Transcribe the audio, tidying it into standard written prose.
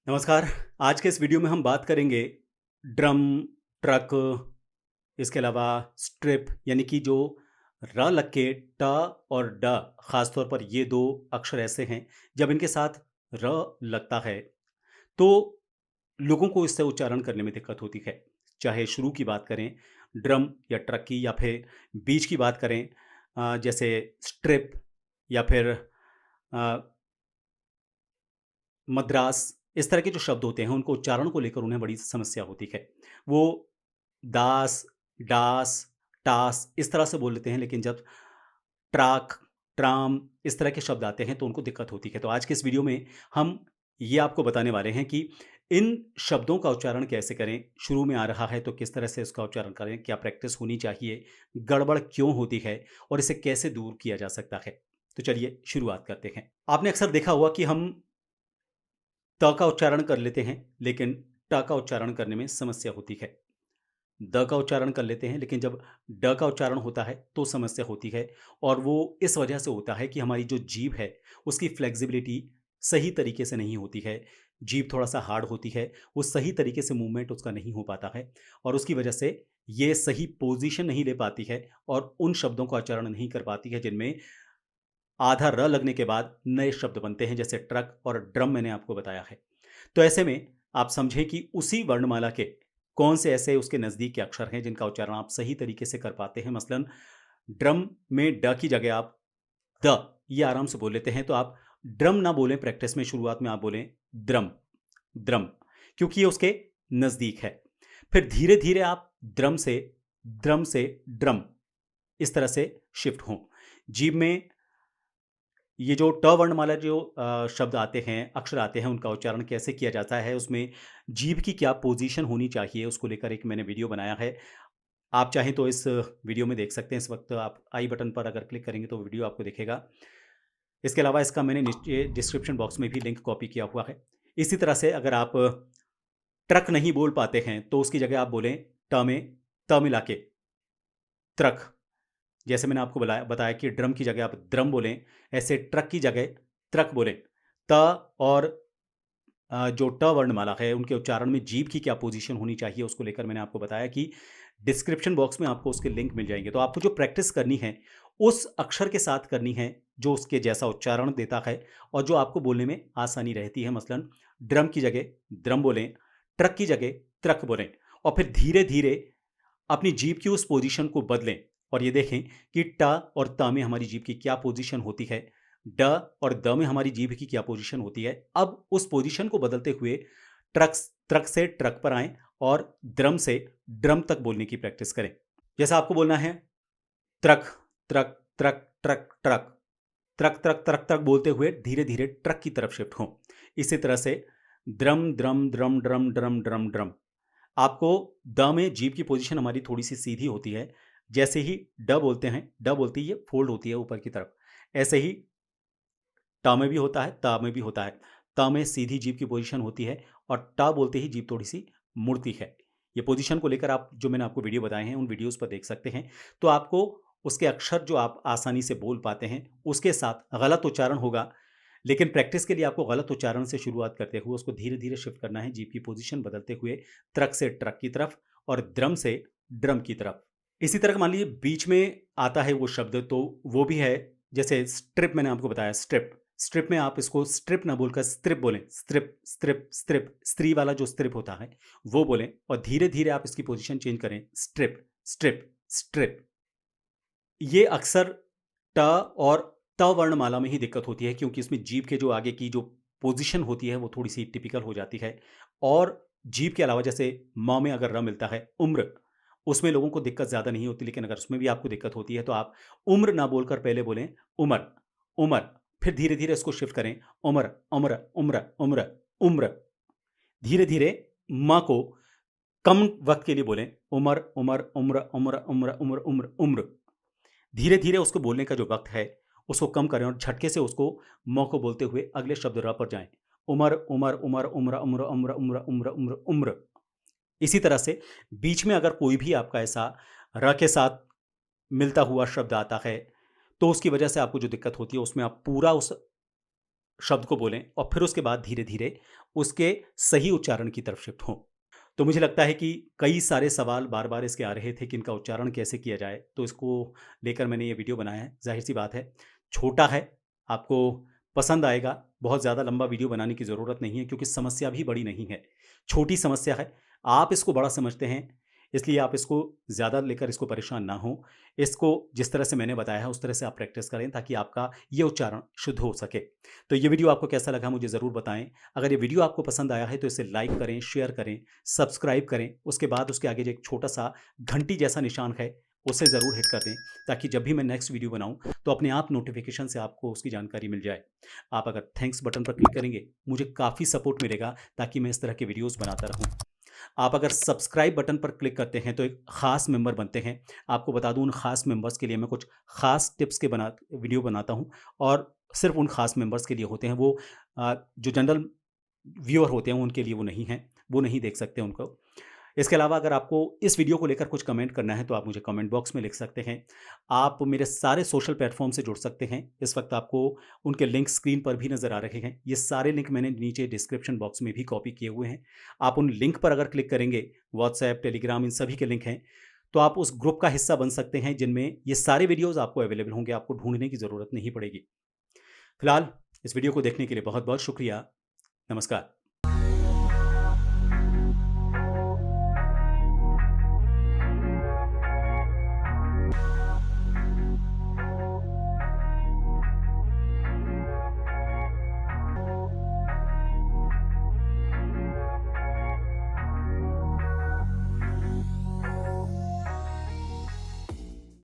नमस्कार। आज के इस वीडियो में हम बात करेंगे ड्रम, ट्रक, इसके अलावा स्ट्रिप यानी कि जो र लग के ट और ड खास तौर पर ये 2 अक्षर ऐसे हैं जब इनके साथ र लगता है तो लोगों को इससे उच्चारण करने में दिक्कत होती है। चाहे शुरू की बात करें ड्रम या ट्रक की या फिर बीच की बात करें जैसे स्ट्रिप या फिर अ, मद्रास, इस तरह के जो शब्द होते हैं उनको उच्चारण को लेकर उन्हें बड़ी समस्या होती है। वो दास, डास, टास इस तरह से बोल लेते हैं, लेकिन जब ट्राक, ट्राम इस तरह के शब्द आते हैं तो उनको दिक्कत होती है। तो आज के इस वीडियो में हम ये आपको बताने वाले हैं कि इन शब्दों का उच्चारण कैसे करें? शुरू में आ रहा है तो किस तरह से इसका उच्चारण करें? क्या प्रैक्टिस होनी चाहिए? गड़बड़ क्यों होती है? और इसे कैसे दूर किया जा सकता है? तो चलिए शुरुआत करते हैं। आपने अक्सर देखा होगा कि हम त का उच्चारण कर लेते हैं, लेकिन ट का उच्चारण करने में समस्या होती है। द का उच्चारण कर लेते हैं, लेकिन जब ड का उच्चारण होता है, तो समस्या होती है और वो इस वजह से होता है कि हमारी जो जीभ है, उसकी फ्लेक्सिबिलिटी सही तरीके से नहीं होती है। जीभ थोड़ा-सा हार्ड होती है, वो सही तरीके से मूवमेंट उसका नहीं हो पाता है और उसकी वजह से ये सही पोज़ीशन नहीं ले पाती है और उन शब्दों का उच्चारण नहीं कर पाती है, जिनमें आधा र लगने के बाद नए शब्द बनते हैं, जैसे ट्रक और ड्रम मैंने आपको बताया है। तो ऐसे में आप समझें कि उसी वर्णमाला के कौन से ऐसे उसके नज़दीक के अक्षर हैं जिनका उच्चारण आप सही तरीके से कर पाते हैं। मसलन ड्रम में ड की जगह आप द ये आराम से बोल लेते हैं, तो आप ड्रम ना बोलें प्रैक्टिस में, शुरुआत में आप बोलें द्रम, द्रम, क्योंकि ये उसके नज़दीक है। फिर धीरे-धीरे आप द्रम से ड्रम इस तरह से शिफ्ट हों। जीभ में ये जो ट वर्णमाला जो शब्द आते हैं, अक्षर आते हैं, उनका उच्चारण कैसे किया जाता है, उसमें जीभ की क्या पोज़ीशन होनी चाहिए, उसको लेकर एक मैंने वीडियो बनाया है। आप चाहें तो इस वीडियो में देख सकते हैं। इस वक़्त आप आई बटन पर अगर क्लिक करेंगे तो वीडियो आपको दिखेगा। इसके अलावा इसका मैंने नीचे डिस्क्रिप्शन बॉक्स में भी लिंक कॉपी किया हुआ है। इसी तरह से अगर आप ट्रक नहीं बोल पाते हैं, तो उसकी जगह आप बोलें त मिला के ट्रक। जैसे मैंने आपको बताया कि ड्रम की जगह आप द्रम बोलें, ऐसे ट्रक की जगह ट्रक बोलें। त और जो ट वर्णमाला है, उनके उच्चारण में जीभ की क्या पोज़ीशन होनी चाहिए, उसको लेकर मैंने आपको बताया कि डिस्क्रिप्शन बॉक्स में आपको उसके लिंक मिल जाएँगे। तो आपको जो प्रैक्टिस करनी है, उस अक्षर के साथ करनी है, जो उसके जैसा उच्चारण देता है और जो आपको बोलने में आसानी रहती है। मसलन ड्रम की जगह द्रम बोलें, ट्रक की जगह ट्रक बोलें और फिर धीरे-धीरे अपनी जीभ की उस पोजीशन को बदलें और ये देखें कि ट और त में हमारी जीभ की क्या पोजीशन होती है, ड और द में हमारी जीभ की क्या पोजीशन होती है। अब उस पोजीशन को बदलते हुए ट्रक से ट्रक पर आएँ और द्रम से ड्रम तक बोलने की प्रैक्टिस करें। जैसा आपको बोलना है truck, truck, truck, truck, truck, truck, truck, truck, truck बोलते हुए धीरे-धीरे ट्रक की तरफ शिफ्ट हों। इसी तरह से द्रम, द्रम, द्रम, ड्रम, ड्रम, ड्रम, ड्रम। आपको द में जीभ की पोजीशन हमारी थोड़ी-सी सीधी होती है। जैसे ही ड बोलते हैं, ड बोलते ही ये फ़ोल्ड होती है ऊपर की तरफ। ऐसे ही ट में भी होता है, त में भी होता है। त में सीधी जीभ की पोजीशन होती है और ट बोलते ही जीभ थोड़ी-सी मुड़ती है। ये पोजीशन को लेकर आप जो मैंने आपको वीडियो बताए हैं, उन वीडियोज़ पर देख सकते हैं। तो आपको उसके अक्षर जो आप आसानी से बोल पाते हैं, उसके साथ गलत उच्चारण होगा, लेकिन प्रैक्टिस के लिए आपको गलत उच्चारण से शुरुआत करते हुए उसको धीरे-धीरे शिफ्ट करना है, जीभ की पोजीशन बदलते हुए ट्रक से ट्रक की तरफ और द्रम से ड्रम की तरफ। इसी तरह का मान लीजिए बीच में आता है वो शब्द, तो वो भी है। जैसे स्ट्रिप मैंने आपको बताया, स्ट्रिप। स्ट्रिप में आप इसको स्ट्रिप ना बोलकर स्ट्रिप बोलें। स्ट्रिप, स्ट्रिप, स्ट्रिप, स्त्री वाला जो स्ट्रिप होता है, वो बोलें और धीरे-धीरे आप इसकी पोजीशन चेंज करें। Strip, strip, strip. ये अक्सर ट और त वर्णमाला में ही दिक्कत होती है, क्योंकि इसमें जीभ के जो आगे की जो पोजीशन होती है वो थोड़ी-सी टिपिकल हो जाती है और जीभ के अलावा जैसे म में अगर र मिलता है, उम्र, उसमें लोगों को दिक्कत ज़्यादा नहीं होती, लेकिन अगर उसमें भी आपको दिक्कत होती है तो आप उम्र ना बोलकर पहले बोलें उमर, उमर, फिर धीरे-धीरे इसको शिफ्ट करें उमर, उम्र, उम्र, उम्र, उम्र। धीरे-धीरे म को कम वक़्त के लिए बोलें उमर, उमर, उम्र, उम्र, उम्र, उम्र, उम्र, उम्र। धीरे-धीरे उसको बोलने का जो वक़्त है, उसको कम करें और झटके से उसको म को बोलते हुए अगले शब्द र पर जाएँ। उमर, उमर, उमर, उम्र, उम्र, उम्र, उम्र, उम्र, उम्र, उम्र। इसी तरह से बीच में अगर कोई भी आपका ऐसा र के साथ मिलता हुआ शब्द आता है, तो उसकी वजह से आपको जो दिक्कत होती है, उसमें आप पूरा उस शब्द को बोलें और फिर उसके बाद धीरे-धीरे उसके सही उच्चारण की तरफ शिफ्ट हों। तो मुझे लगता है कि कई सारे सवाल बार-बार इसके आ रहे थे कि इनका उच्चारण कैसे किया जाए, तो इसको लेकर मैंने ये वीडियो बनाया है। ज़ाहिर-सी बात है, छोटा है, आपको पसंद आएगा, बहुत ज़्यादा लंबा वीडियो बनाने की ज़रूरत नहीं है क्योंकि समस्या भी बड़ी नहीं है, छोटी समस्या है। आप इसको बड़ा समझते हैं, इसलिए आप इसको ज़्यादा लेकर इसको परेशान ना हों। इसको जिस तरह से मैंने बताया है, उस तरह से आप प्रैक्टिस करें ताकि आपका ये उच्चारण शुद्ध हो सके। तो ये वीडियो आपको कैसा लगा मुझे ज़रूर बताएँ। अगर ये वीडियो आपको पसंद आया है तो इसे लाइक करें, शेयर करें, सब्सक्राइब करें। उसके बाद उसके आगे जो एक छोटा-सा घंटी जैसा निशान है, उसे ज़रूर हिट कर दें ताकि जब भी मैं नेक्स्ट वीडियो बनाऊँ, तो अपने आप नोटिफ़िकेशन से आपको उसकी जानकारी मिल जाए। आप अगर थैंक्स बटन पर क्लिक करेंगे, मुझे काफ़ी सपोर्ट मिलेगा ताकि मैं इस तरह के वीडियोज़ बनाता रहूँ। आप अगर सब्सक्राइब बटन पर क्लिक करते हैं तो एक ख़ास मेंबर बनते हैं। आपको बता दूँ उन ख़ास मेंबर्स के लिए मैं कुछ ख़ास टिप्स के बना वीडियो बनाता हूँ और सिर्फ़ उन ख़ास मेंबर्स के लिए होते हैं। वो जो जनरल व्यूअर होते हैं उनके लिए वो नहीं हैं, वो नहीं देख सकते उनको। इसके अलावा अगर आपको इस वीडियो को लेकर कुछ कमेंट करना है तो आप मुझे कमेंट बॉक्स में लिख सकते हैं। आप मेरे सारे सोशल प्लेटफ़ॉर्म से जुड़ सकते हैं। इस वक़्त आपको उनके लिंक स्क्रीन पर भी नज़र आ रहे हैं। ये सारे लिंक मैंने नीचे डिस्क्रिप्शन बॉक्स में भी कॉपी किए हुए हैं। आप उन लिंक पर अगर क्लिक करेंगे, व्हाट्सऐप, टेलीग्राम इन सभी के लिंक हैं, तो आप उस ग्रुप का हिस्सा बन सकते हैं जिनमें ये सारे वीडियोज़ आपको अवेलेबल होंगे, आपको ढूँढने की ज़रूरत नहीं पड़ेगी। फिलहाल इस वीडियो को देखने के लिए बहुत-बहुत शुक्रिया। नमस्कार।